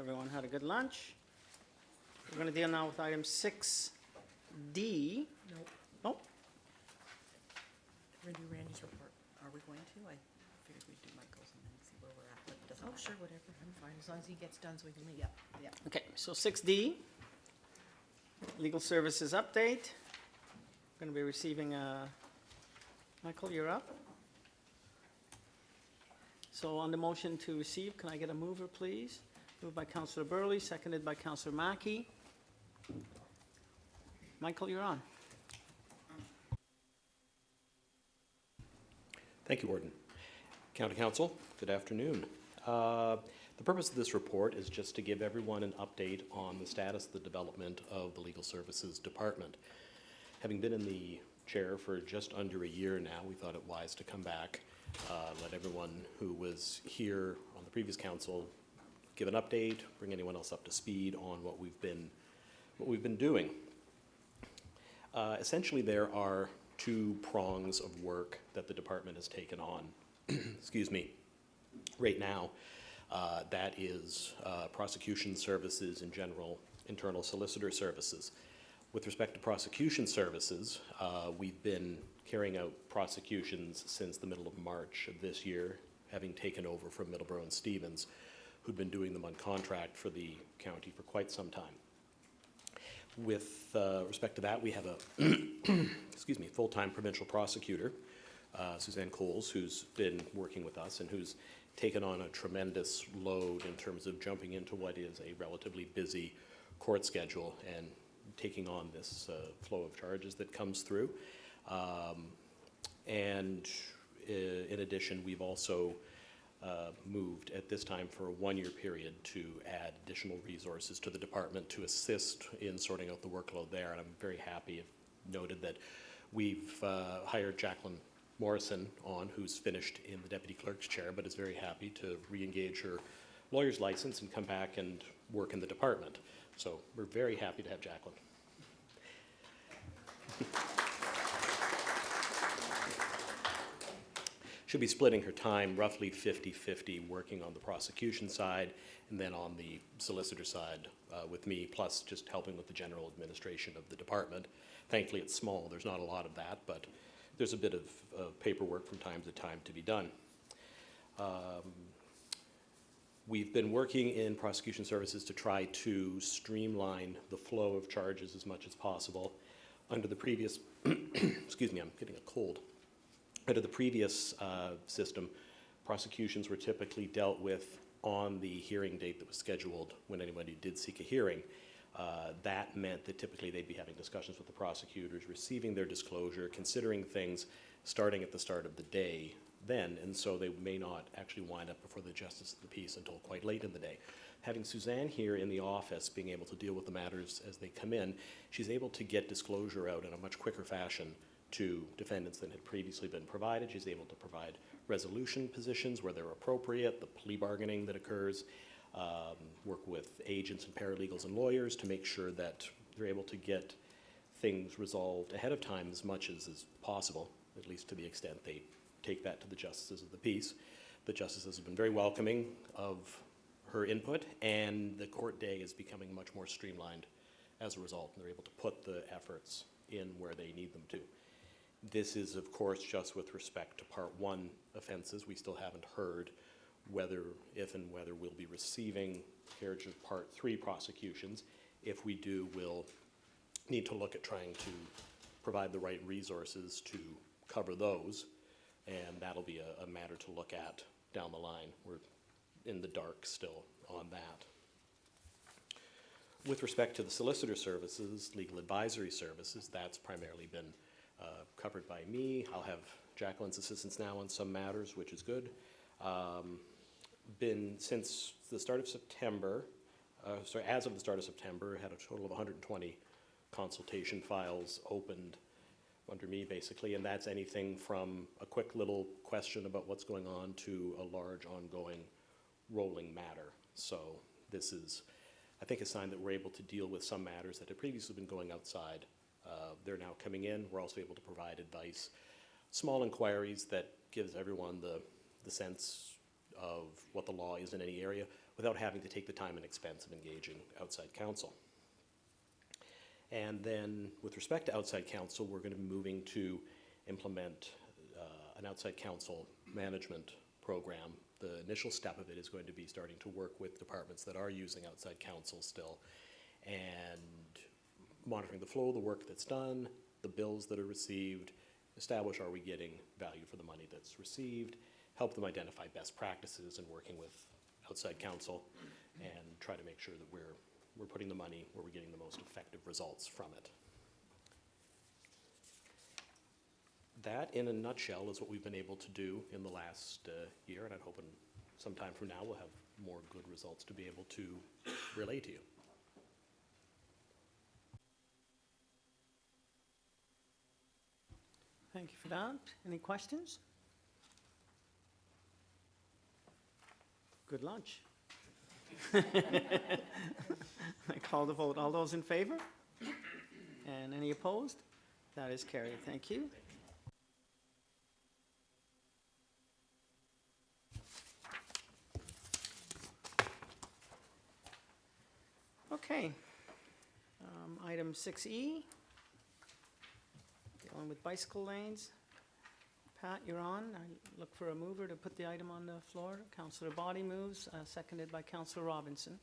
everyone had a good lunch. We're going to deal now with item 6D. Nope. Nope. We're gonna do Randy's report. Are we going to? I figured we'd do Michael's and then see where we're at, but it doesn't Oh, matter. sure, whatever, I'm fine, as long as he gets done so we can leave. Yeah. Okay, so 6D, legal services update. Going to be receiving, Michael, you're up. So on the motion to receive, can I get a mover, please? Moved by Councillor Burley, seconded by Councillor Mackey. Michael, you're on. Thank you, Warden. County Council, good afternoon. The purpose of this report is just to give everyone an update on the status of the development of the Legal Services Department. Having been in the chair for just under a year now, we thought it wise to come back, let everyone who was here on the previous council give an update, bring anyone else up to speed on what we've been doing. Essentially, there are two prongs of work that the department has taken on, excuse me, right now. That is prosecution services in general, internal solicitor services. With respect to prosecution services, we've been carrying out prosecutions since the middle of March of this year, having taken over from Middleborough and Stevens, who'd been doing them on contract for the county for quite some time. With respect to that, we have a excuse me, full-time provincial prosecutor, Suzanne Coles, who's been working with us and who's taken on a tremendous load in terms of jumping into what is a relatively busy court schedule and taking on this flow of charges that comes through. And in addition, we've also moved at this time for a one-year period to add additional resources to the department to assist in sorting out the workload there. And I'm very happy, noted that we've hired Jacqueline Morrison on, who's finished in the deputy clerk's chair, but is very happy to re-engage her lawyer's license and come back and work in the department. So we're very happy to have Jacqueline. She'll be splitting her time roughly 50-50, working on the prosecution side and then on the solicitor side with me, plus just helping with the general administration of the department. Thankfully, it's small. There's not a lot of that, but there's a bit of paperwork from time to time to be done. We've been working in prosecution services to try to streamline the flow of charges as much as possible. Under the previous, excuse me, I'm getting a cold. Under the previous system, prosecutions were typically dealt with on the hearing date that was scheduled when anybody did seek a hearing. That meant that typically they'd be having discussions with the prosecutors, receiving their disclosure, considering things starting at the start of the day then, and so they may not actually wind up before the Justice of the Peace until quite late in the day. Having Suzanne here in the office, being able to deal with the matters as they come in, she's able to get disclosure out in a much quicker fashion to defendants than had previously been provided. She's able to provide resolution positions where they're appropriate, the plea bargaining that occurs, work with agents and paralegals and lawyers to make sure that they're able to get things resolved ahead of time as much as is possible, at least to the extent they take that to the Justices of the Peace. The Justices have been very welcoming of her input, and the court day is becoming much more streamlined as a result, and they're able to put the efforts in where they need them to. This is, of course, just with respect to Part 1 offenses. We still haven't heard whether, if and whether we'll be receiving carriage of Part 3 prosecutions. If we do, we'll need to look at trying to provide the right resources to cover those, and that'll be a matter to look at down the line. We're in the dark still on that. With respect to the solicitor services, legal advisory services, that's primarily been covered by me. I'll have Jacqueline's assistance now on some matters, which is good. Been since the start of September, as of the start of September, had a total of 120 consultation files opened under me, basically, and that's anything from a quick little question about what's going on to a large ongoing rolling matter. So this is, I think, a sign that we're able to deal with some matters that had previously been going outside. They're now coming in. We're also able to provide advice, small inquiries that gives everyone the sense of what the law is in any area without having to take the time and expense of engaging outside counsel. And then with respect to outside counsel, we're going to be moving to implement an outside counsel management program. The initial step of it is going to be starting to work with departments that are using outside counsel still and monitoring the flow of the work that's done, the bills that are received, establish are we getting value for the money that's received, help them identify best practices in working with outside counsel, and try to make sure that we're putting the money where we're getting the most effective results from it. That, in a nutshell, is what we've been able to do in the last year, and I'm hoping sometime from now we'll have more good results to be able to relay to you. Thank you for that. Any questions? Good lunch. I call the vote. All those in favor? And any opposed? That is carried. Thank you. Okay. Item 6E, dealing with bicycle lanes. Pat, you're on. I look for a mover to put the item on the floor. Councillor Boddy moves, seconded by Councillor Robinson.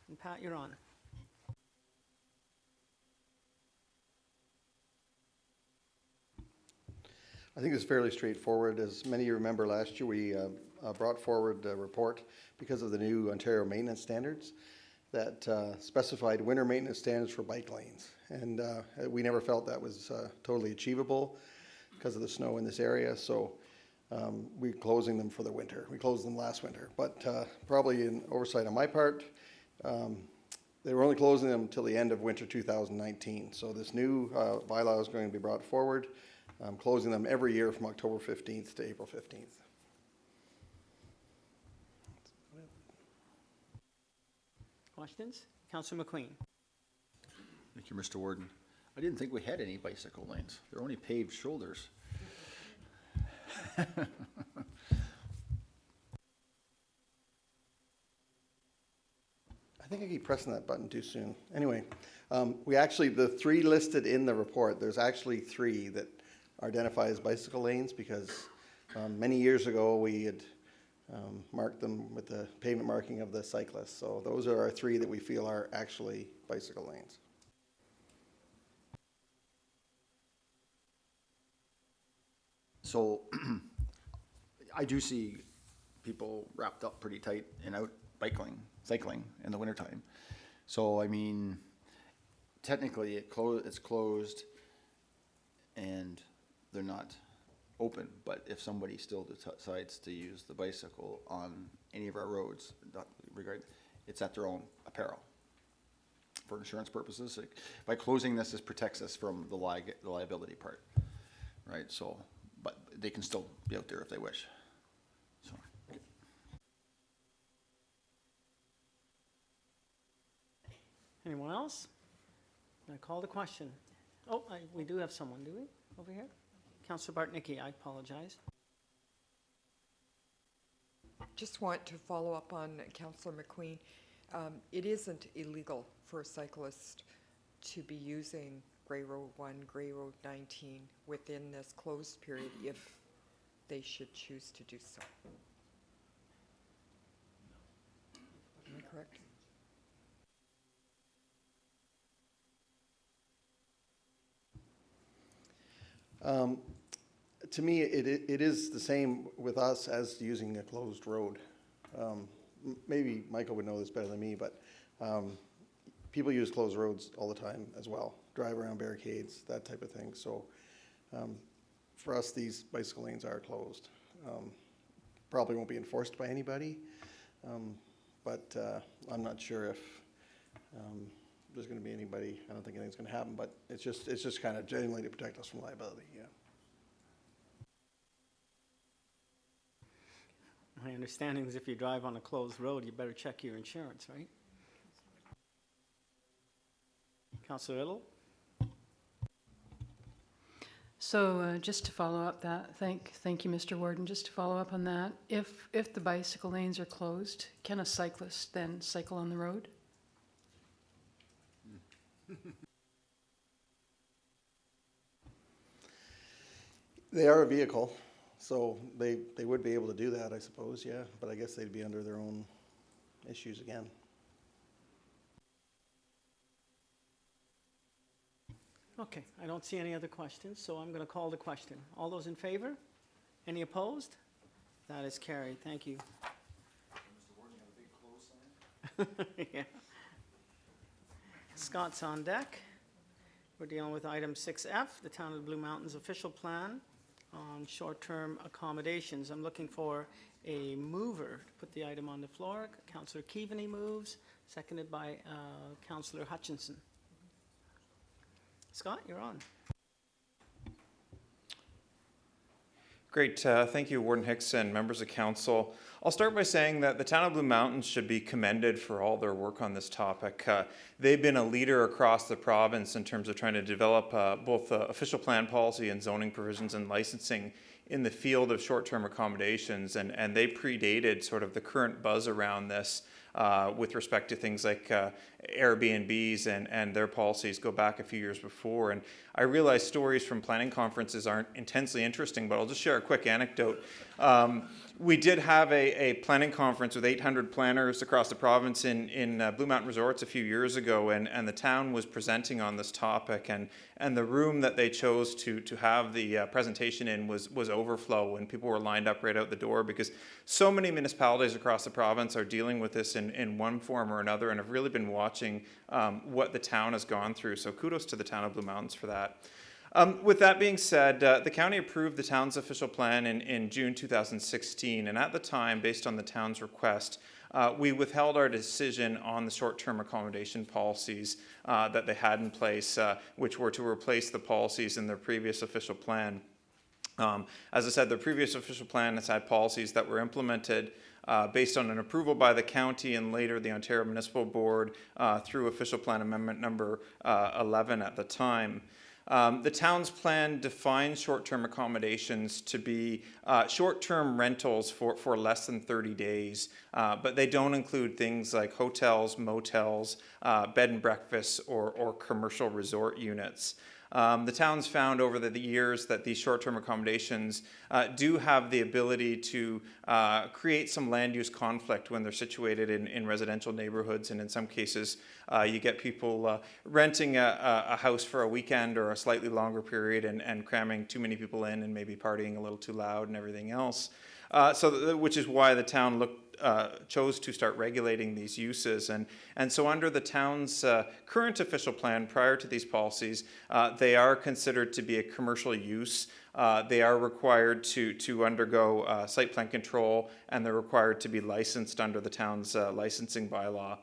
And Pat, you're on. I think it's fairly straightforward. As many of you remember, last year we brought forward a report because of the new Ontario maintenance standards that specified winter maintenance standards for bike lanes. And we never felt that was totally achievable because of the snow in this area. So we're closing them for the winter. We closed them last winter, but probably an oversight on my part. They were only closing them until the end of winter 2019. So this new bylaw is going to be brought forward, closing them every year from October 15th to April 15th. Questions? Councillor McQueen. Thank you, Mr. Warden. I didn't think we had any bicycle lanes. They're only paved shoulders. I think I keep pressing that button too soon. Anyway, we actually, the three listed in the report, there's actually three that are identified as bicycle lanes because many years ago we had marked them with the pavement marking of the cyclists. So those are our three that we feel are actually bicycle lanes. So I do see people wrapped up pretty tight and out cycling in the wintertime. So, I mean, technically it's closed and they're not open, but if somebody still decides to use the bicycle on any of our roads, it's at their own apparel. For insurance purposes, by closing this protects us from the liability part, right? So, but they can still be out there if they wish. So. Anyone else? I call the question. Oh, we do have someone, do we, over here? Councillor Bartnicki, I apologize. Just want to follow up on Councillor McQueen. It isn't illegal for a cyclist to be using Grey Road 1, Grey Road 19 within this closed period if they should choose to do so. Am I correct? To me, it is the same with us as using a closed road. Maybe Michael would know this better than me, but people use closed roads all the time as well. Drive around barricades, that type of thing. So for us, these bicycle lanes are closed. Probably won't be enforced by anybody, but I'm not sure if there's going to be anybody. I don't think anything's going to happen, but it's just kind of genuinely to protect us from liability. Yeah. My understanding is if you drive on a closed road, you better check your insurance, right? Councillor Riddle? So just to follow up that, thank you, Mr. Warden, just to follow up on that, if the bicycle lanes are closed, can a cyclist then cycle on the road? They are a vehicle, so they would be able to do that, I suppose, yeah, but I guess they'd be under their own issues again. Okay, I don't see any other questions, so I'm going to call the question. All those in favor? Any opposed? That is carried. Thank you. Yeah. Scott's on deck. We're dealing with item 6F, the Town of the Blue Mountains official plan on short-term accommodations. I'm looking for a mover to put the item on the floor. Councillor Keaveney moves, seconded by Councillor Hutchinson. Scott, you're on. Great. Thank you, Warden Hickson, members of council. I'll start by saying that the Town of Blue Mountains should be commended for all their work on this topic. They've been a leader across the province in terms of trying to develop both official plan policy and zoning provisions and licensing in the field of short-term accommodations, and they predated sort of the current buzz around this with respect to things like Airbnbs and their policies go back a few years before. And I realize stories from planning conferences aren't intensely interesting, but I'll just share a quick anecdote. We did have a planning conference with 800 planners across the province in Blue Mountain Resorts a few years ago, and the town was presenting on this topic, and the room that they chose to have the presentation in was overflow, and people were lined up right out the door because so many municipalities across the province are dealing with this in one form or another and have really been watching what the town has gone through. So kudos to the Town of Blue Mountains for that. With that being said, the county approved the town's official plan in June 2016, and at the time, based on the town's request, we withheld our decision on the short-term accommodation policies that they had in place, which were to replace the policies in their previous official plan. As I said, their previous official plan has had policies that were implemented based on an approval by the county and later the Ontario Municipal Board through official plan amendment number 11 at the time. The town's plan defines short-term accommodations to be short-term rentals for less than 30 days, but they don't include things like hotels, motels, bed and breakfasts, or commercial resort units. The town's found over the years that these short-term accommodations do have the ability to create some land use conflict when they're situated in residential neighborhoods, and in some cases you get people renting a house for a weekend or a slightly longer period and cramming too many people in and maybe partying a little too loud and everything else. Which is why the town chose to start regulating these uses. And so under the town's current official plan prior to these policies, they are considered to be a commercial use. They are required to undergo site plan control, and they're required to be licensed under the town's licensing bylaw.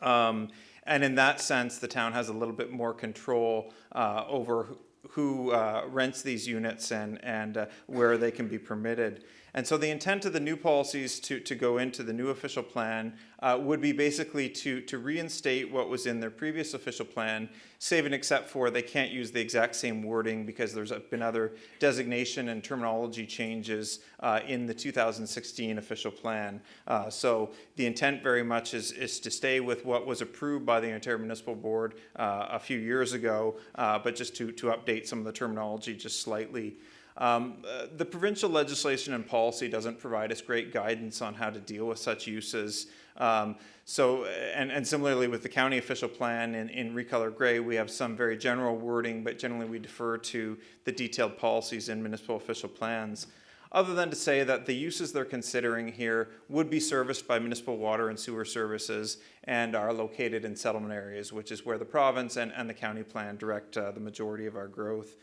And in that sense, the town has a little bit more control over who rents these units and where they can be permitted. And so the intent of the new policies to go into the new official plan would be basically to reinstate what was in their previous official plan, save and except for they can't use the exact same wording because there's been other designation and terminology changes in the 2016 official plan. So the intent very much is to stay with what was approved by the Ontario Municipal Board a few years ago, but just to update some of the terminology just slightly. The provincial legislation and policy doesn't provide us great guidance on how to deal with such uses. And similarly with the county official plan in Recolor Gray, we have some very general wording, but generally we defer to the detailed policies in municipal official plans. Other than to say that the uses they're considering here would be serviced by municipal water and sewer services and are located in settlement areas, which is where the province and the county plan direct the majority of our growth.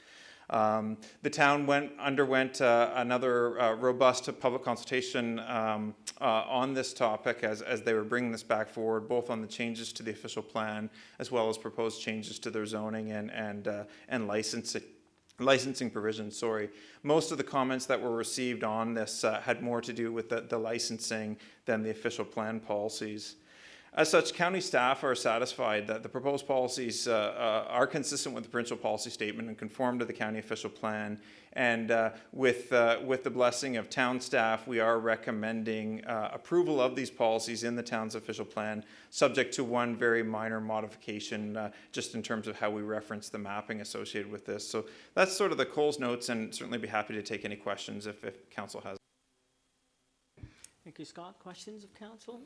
The town underwent another robust public consultation on this topic as they were bringing this back forward, both on the changes to the official plan as well as proposed changes to their zoning and licensing provisions. Most of the comments that were received on this had more to do with the licensing than the official plan policies. As such, county staff are satisfied that the proposed policies are consistent with the provincial policy statement and conform to the county official plan. And with the blessing of town staff, we are recommending approval of these policies in the town's official plan, subject to one very minor modification, just in terms of how we reference the mapping associated with this. So that's sort of the Coles notes, and certainly be happy to take any questions if council has. Thank you, Scott. Questions of council?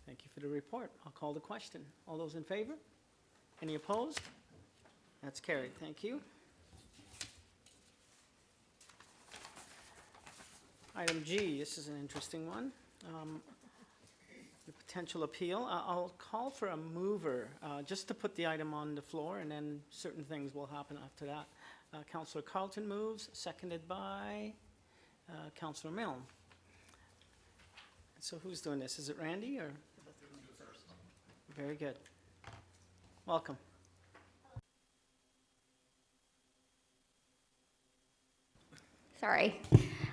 Thank you for the report. I'll call the question. All those in favor? Any opposed? That's carried. Thank you. Item G, this is an interesting one. The potential appeal. I'll call for a mover, just to put the item on the floor, and then certain things will happen after that. Councillor Carlton moves, seconded by Councillor Milne. So who's doing this? Is it Randy or? Very good. Welcome. Sorry.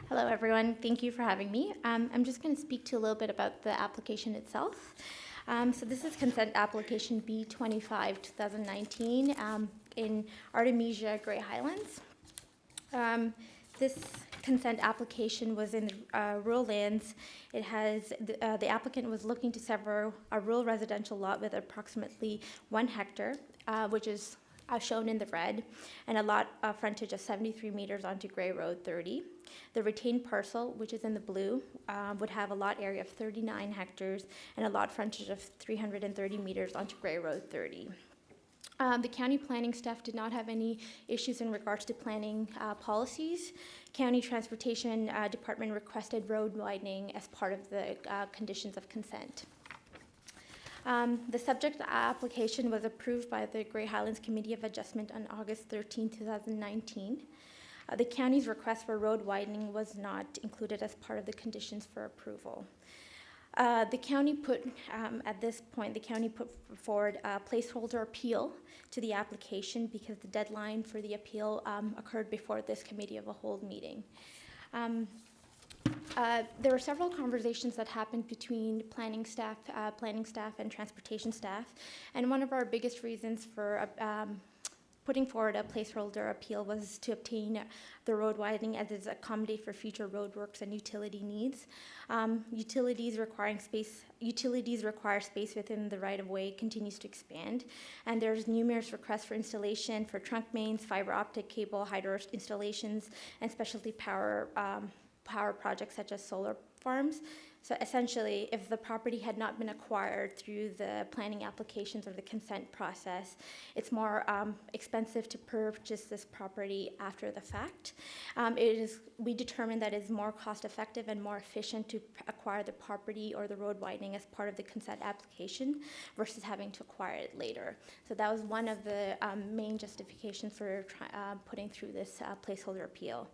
Hello, everyone. Thank you for having me. I'm just going to speak to a little bit about the application itself. So this is consent application B25 2019 in Artemisia, Grey Highlands. This consent application was in rural lands. It has the applicant was looking to sever a rural residential lot with approximately 1 hectare, which is shown in the red, and a lot frontage of 73 meters onto Grey Road 30. The retained parcel, which is in the blue, would have a lot area of 39 hectares and a lot frontage of 330 meters onto Grey Road 30. The county planning staff did not have any issues in regards to planning policies. County Transportation Department requested road widening as part of the conditions of consent. The subject application was approved by the Grey Highlands Committee of Adjustment on August 13, 2019. The county's request for road widening was not included as part of the conditions for approval. The county put, at this point, the county put forward a placeholder appeal to the application because the deadline for the appeal occurred before this committee of a whole meeting. There were several conversations that happened between planning staff and transportation staff, and one of our biggest reasons for putting forward a placeholder appeal was to obtain the road widening as is accommodate for future road works and utility needs. Utilities require space within the right-of-way continues to expand, and there's numerous requests for installation for trunk mains, fiber optic cable, hydro installations, and specialty power projects such as solar farms. So essentially, if the property had not been acquired through the planning applications or the consent process, it's more expensive to purchase this property after the fact. We determined that it's more cost effective and more efficient to acquire the property or the road widening as part of the consent application versus having to acquire it later. So that was one of the main justifications for putting through this placeholder appeal.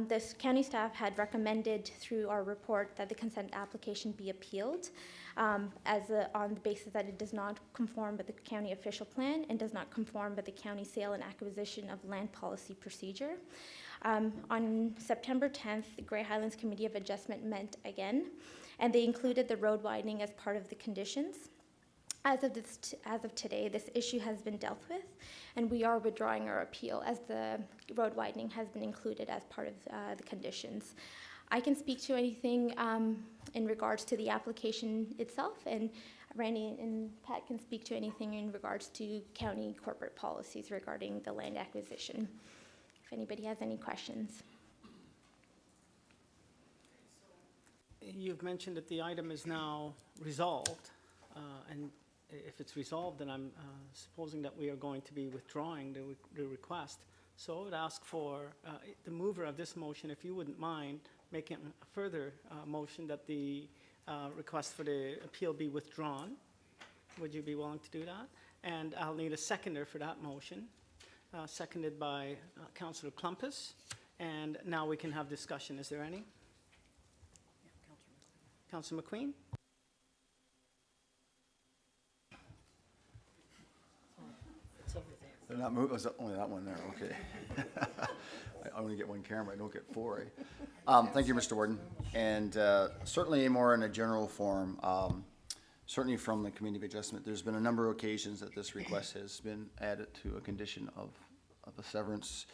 This county staff had recommended through our report that the consent application be appealed on the basis that it does not conform with the county official plan and does not conform with the county sale and acquisition of land policy procedure. On September 10th, the Grey Highlands Committee of Adjustment met again, and they included the road widening as part of the conditions. As of today, this issue has been dealt with, and we are withdrawing our appeal as the road widening has been included as part of the conditions. I can speak to anything in regards to the application itself, and Randy and Pat can speak to anything in regards to county corporate policies regarding the land acquisition, if anybody has any questions. You've mentioned that the item is now resolved, and if it's resolved, then I'm supposing that we are going to be withdrawing the request. So I would ask for the mover of this motion, if you wouldn't mind, making a further motion that the request for the appeal be withdrawn. Would you be willing to do that? And I'll need a seconder for that motion, seconded by Councillor Klumpus. And now we can have discussion. Is there any? Councillor McQueen? They're not moving, was only that one there, okay. I only get one camera, I don't get four, Thank you, Mr. Warden. And certainly more in a general form, certainly from the community of adjustment, there's been a number of occasions that this request has been added to a condition of a severance.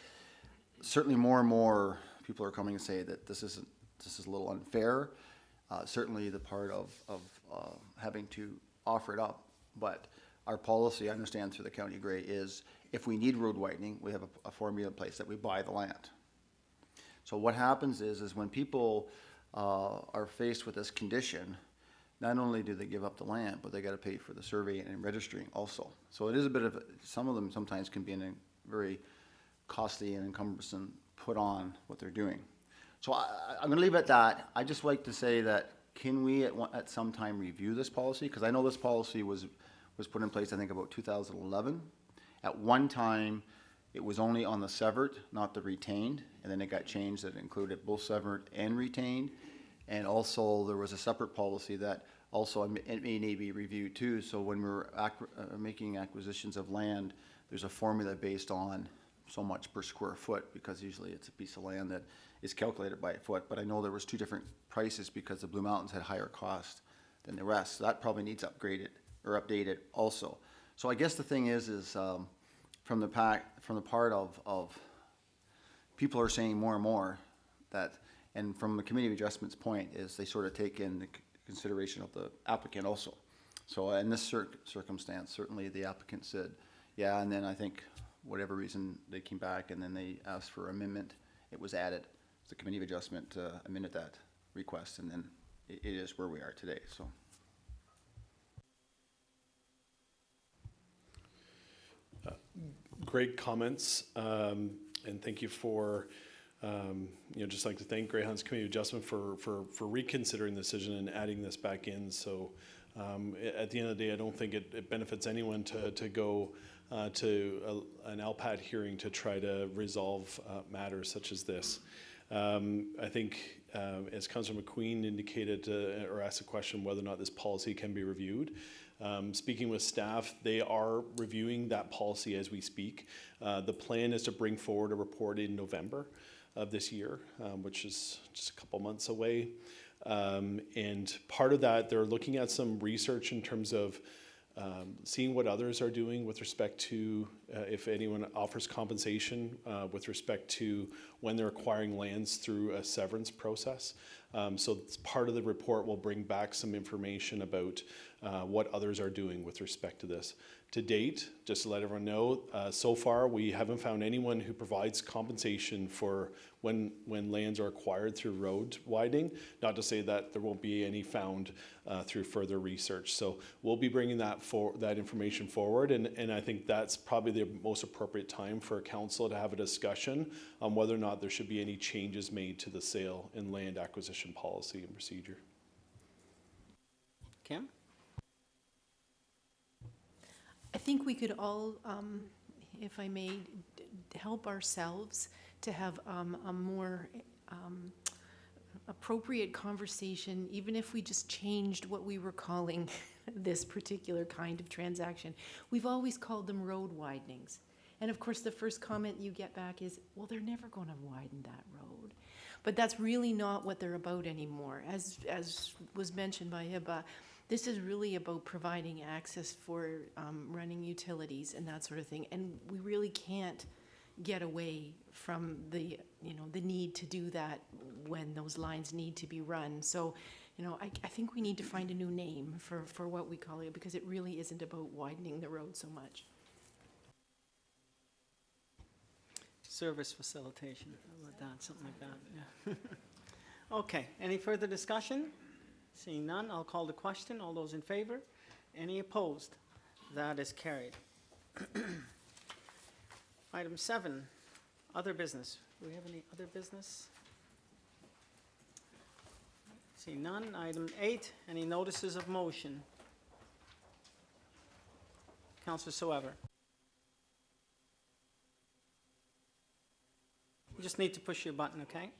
Certainly more and more people are coming and say that this is a little unfair. Certainly the part of having to offer it up, but our policy, I understand through the County Grey, is if we need road widening, we have a formula in place that we buy the land. So what happens is when people are faced with this condition, not only do they give up the land, but they got to pay for the survey and registering also. So it is a bit of, some of them sometimes can be in a very costly and cumbersome put on what they're doing. So I'm going to leave it at that. I just like to say that can we at some time review this policy? Because I know this policy was put in place, I think, about 2011. At one time, it was only on the severed, not the retained, and then it got changed that it included both severed and retained. And also, there was a separate policy that also it may need to be reviewed too. So when we're making acquisitions of land, there's a formula based on so much per square foot, because usually it's a piece of land that is calculated by a foot. But I know there was two different prices because the Blue Mountains had higher cost than the rest. So that probably needs upgraded or updated also. So I guess the thing is from the part of people are saying more and more that, and from the community of adjustments point is they sort of take in the consideration of the applicant also. So in this circumstance, certainly the applicant said, yeah, and then I think whatever reason they came back and then they asked for amendment, it was added. The committee of adjustment amended that request, and then it is where we are today. So. Great comments, and thank you for, just like to thank Greyhound's Community Adjustment for reconsidering the decision and adding this back in. So at the end of the day, I don't think it benefits anyone to go to an LPAT hearing to try to resolve matters such as this. I think, as Councillor McQueen indicated or asked a question whether or not this policy can be reviewed. Speaking with staff, they are reviewing that policy as we speak. The plan is to bring forward a report in November of this year, which is just a couple months away. And part of that, they're looking at some research in terms of seeing what others are doing with respect to if anyone offers compensation with respect to when they're acquiring lands through a severance process. So part of the report will bring back some information about what others are doing with respect to this. To date, just to let everyone know, so far we haven't found anyone who provides compensation for when lands are acquired through road widening. Not to say that there won't be any found through further research. So we'll be bringing that information forward, and I think that's probably the most appropriate time for council to have a discussion on whether or not there should be any changes made to the sale and land acquisition policy and procedure. Kim? I think we could all, if I may, help ourselves to have a more appropriate conversation, even if we just changed what we were calling this particular kind of transaction. We've always called them road widenings. And of course, the first comment you get back is, well, they're never going to widen that road. But that's really not what they're about anymore. As was mentioned by Hiba, this is really about providing access for running utilities and that sort of thing. And we really can't get away from the need to do that when those lines need to be run. So, I think we need to find a new name for what we call it, because it really isn't about widening the road so much. Service facilitation, how about that, something like that, yeah. Okay, any further discussion? Seeing none, I'll call the question. All those in favor? Any opposed? That is carried. Item 7, other business. Do we have any other business? Seeing none. Item 8, any notices of motion? Councillor Soever. You just need to push your button, okay?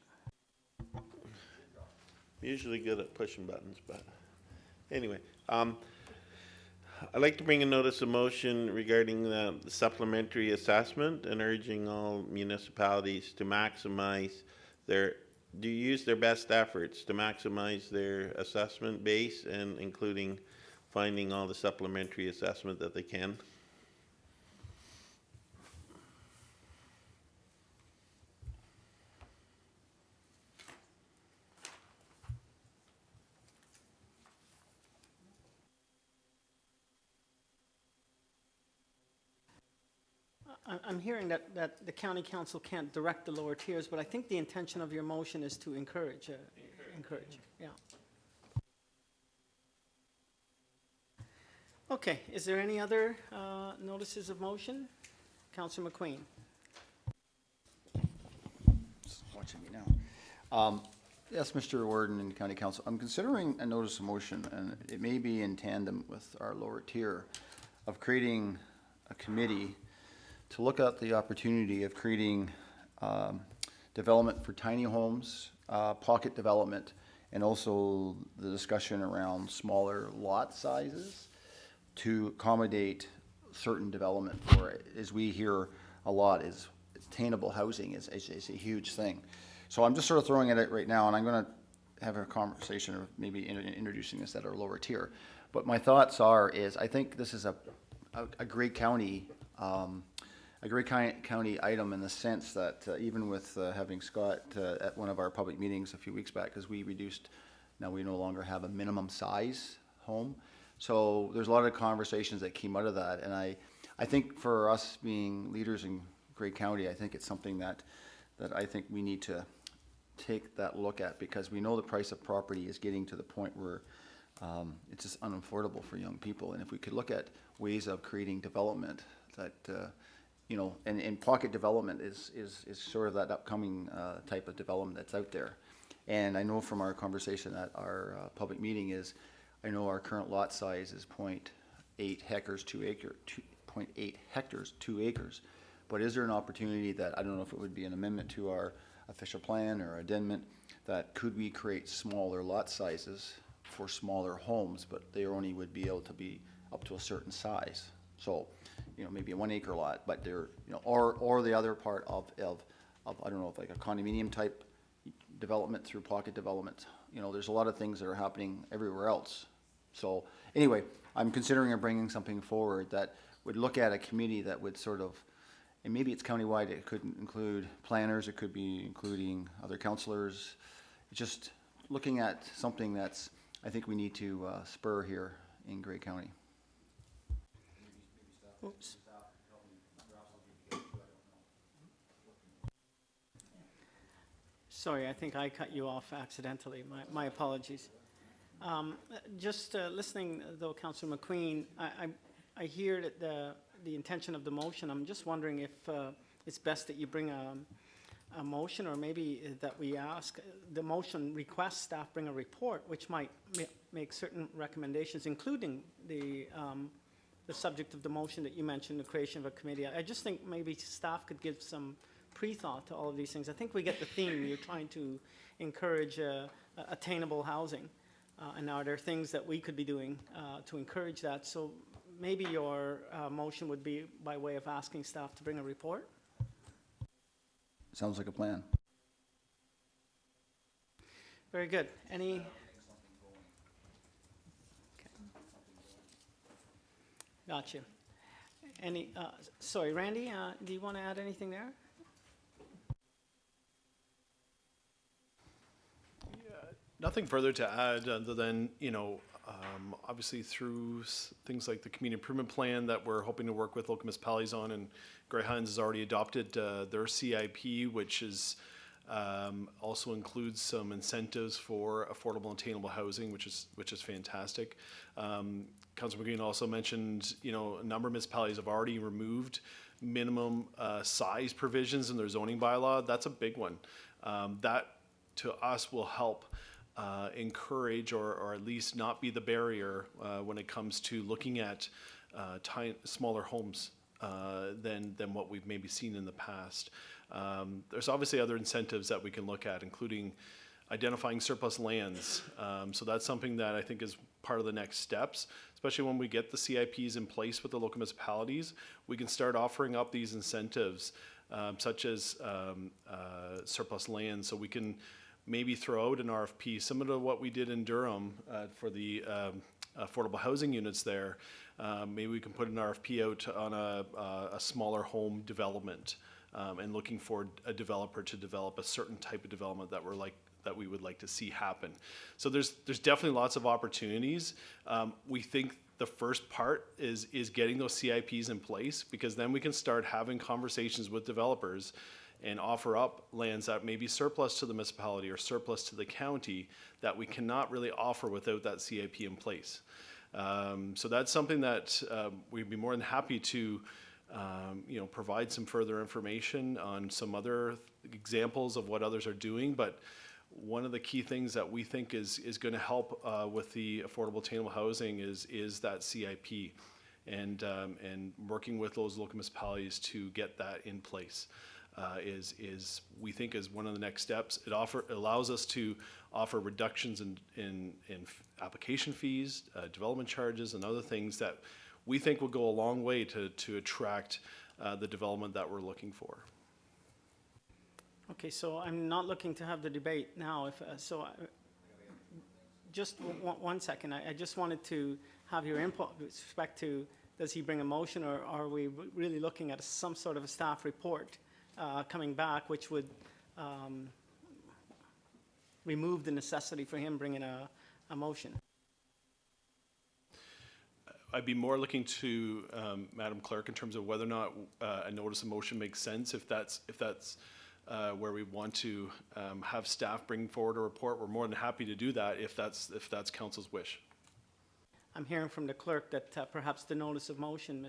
Usually good at pushing buttons, but anyway, I'd like to bring a notice of motion regarding the supplementary assessment and urging all municipalities to maximize use their best efforts to maximize their assessment base and including finding all the supplementary assessment that they can. I'm hearing that the county council can't direct the lower tiers, but I think the intention of your motion is to encourage, yeah. Okay, is there any other notices of motion? Councillor McQueen. It's watching me now. Yes, Mr. Warden and County Council, I'm considering a notice of motion, and it may be in tandem with our lower tier, of creating a committee to look at the opportunity of creating development for tiny homes, pocket development, and also the discussion around smaller lot sizes to accommodate certain development for it. As we hear a lot, is attainable housing is a huge thing. So I'm just sort of throwing it out right now, and I'm going to have a conversation of maybe introducing this at our lower tier. But my thoughts is I think this is a great county county item in the sense that even with having Scott at one of our public meetings a few weeks back, because we reduced, now we no longer have a minimum size home. So there's a lot of conversations that came out of that. And I think for us being leaders in Grey County, I think it's something that I think we need to take that look at, because we know the price of property is getting to the point where it's just unaffordable for young people. And if we could look at ways of creating development that you know, and pocket development is sort of that upcoming type of development that's out there. And I know from our conversation at our public meeting is, I know our current lot size is 0.8 hectares, 2 acres. But is there an opportunity that, I don't know if it would be an amendment to our official plan or addendum, that could we create smaller lot sizes for smaller homes, but they only would be able to be up to a certain size? So, you know, maybe a 1 acre lot, but they're, you know, or the other part of I don't know, if like a condominium type development through pocket development. You know, there's a lot of things that are happening everywhere else. So anyway, I'm considering bringing something forward that would look at a committee that would sort of, and maybe it's countywide, it could include planners, it could be including other councillors, just looking at something that's, I think we need to spur here in Grey County. Oops. Sorry, I think I cut you off accidentally. My apologies. Just listening, though, Councillor McQueen, I hear that the intention of the motion. I'm just wondering if it's best that you bring a motion, or maybe that we ask, the motion requests staff bring a report, which might make certain recommendations, including the subject of the motion that you mentioned, the creation of a committee. I just think maybe staff could give some pre-thought to all of these things. I think we get the theme. You're trying to encourage attainable housing. And are there things that we could be doing to encourage that? So maybe your motion would be by way of asking staff to bring a report? Sounds like a plan. Very good. Any? Gotcha. Any, sorry, Randy, do you want to add anything there? Nothing further to add other than, you know, obviously through things like the community improvement plan that we're hoping to work with local municipalities on, and Grey Highlands has already adopted their CIP, which is also includes some incentives for affordable and attainable housing, which is fantastic. Councilor McGreen also mentioned, you know, a number of municipalities have already removed minimum size provisions in their zoning bylaw. That's a big one. That to us will help encourage or at least not be the barrier when it comes to looking at smaller homes than what we've maybe seen in the past. There's obviously other incentives that we can look at, including identifying surplus lands. So that's something that I think is part of the next steps, especially when we get the CIPs in place with the local municipalities. We can start offering up these incentives, such as surplus land, so we can maybe throw out an RFP, similar to what we did in Durham for the affordable housing units there. Maybe we can put an RFP out on a smaller home development, and looking for a developer to develop a certain type of development that we would like to see happen. So there's definitely lots of opportunities. We think the first part is getting those CIPs in place, because then we can start having conversations with developers and offer up lands that may be surplus to the municipality or surplus to the county that we cannot really offer without that CIP in place. So that's something that we'd be more than happy to provide some further information on some other examples of what others are doing. But one of the key things that we think is going to help with the affordable attainable housing is that CIP, and working with those local municipalities to get that in place. We think is one of the next steps. It allows us to offer reductions in application fees, development charges, and other things that we think will go a long way to attract the development that we're looking for. Okay, so I'm not looking to have the debate now. Just one second. I just wanted to have your input with respect to, does he bring a motion, or are we really looking at some sort of a staff report coming back, which would remove the necessity for him bringing a motion? I'd be more looking to Madam Clerk in terms of whether or not a notice of motion makes sense. If that's where we want to have staff bring forward a report, we're more than happy to do that if that's council's wish. I'm hearing from the clerk that perhaps the notice of motion,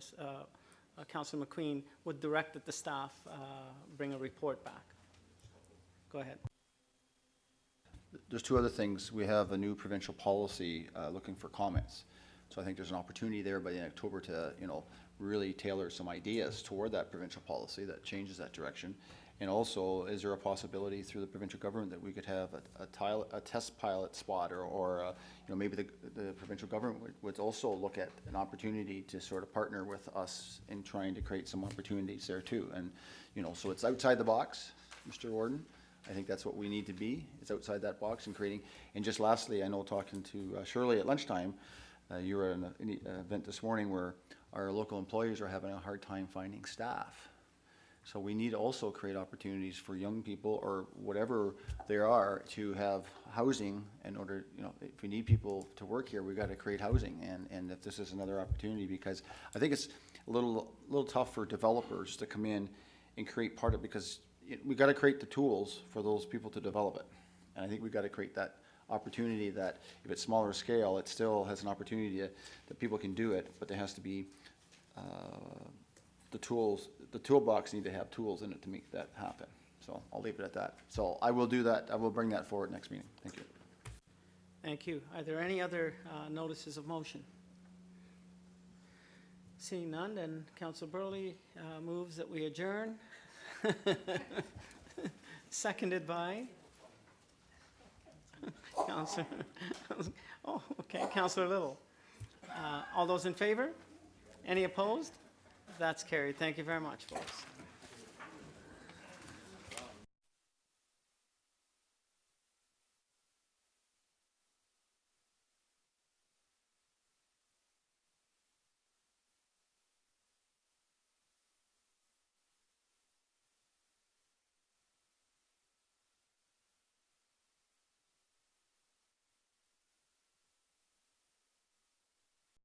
Councillor McQueen, would direct that the staff bring a report back. Go ahead. There's two other things. We have a new provincial policy looking for comments. So I think there's an opportunity there by the end of October to, really tailor some ideas toward that provincial policy that changes that direction. And also, is there a possibility through the provincial government that we could have a test pilot spot, or maybe the provincial government would also look at an opportunity to sort of partner with us in trying to create some opportunities there too. And, so it's outside the box, Mr. Warden. I think that's what we need to be. It's outside that box and creating. And just lastly, I know talking to Shirley at lunchtime, you were at an event this morning where our local employers are having a hard time finding staff. So we need to also create opportunities for young people, or whatever there are, to have housing in order, if we need people to work here, we've got to create housing. And if this is another opportunity, because I think it's a little tough for developers to come in and create part of it, because we've got to create the tools for those people to develop it. And I think we've got to create that opportunity that if it's smaller scale, it still has an opportunity that people can do it, but there has to be the tools. The toolbox need to have tools in it to make that happen. So I'll leave it at that. So I will do that. I will bring that forward next meeting. Thank you. Thank you. Are there any other notices of motion? Seeing none, then Councillor Burley moves that we adjourn. Seconded by Councillor. Oh, okay, Councillor Little. All those in favor? Any opposed? That's carried. Thank you very much, folks.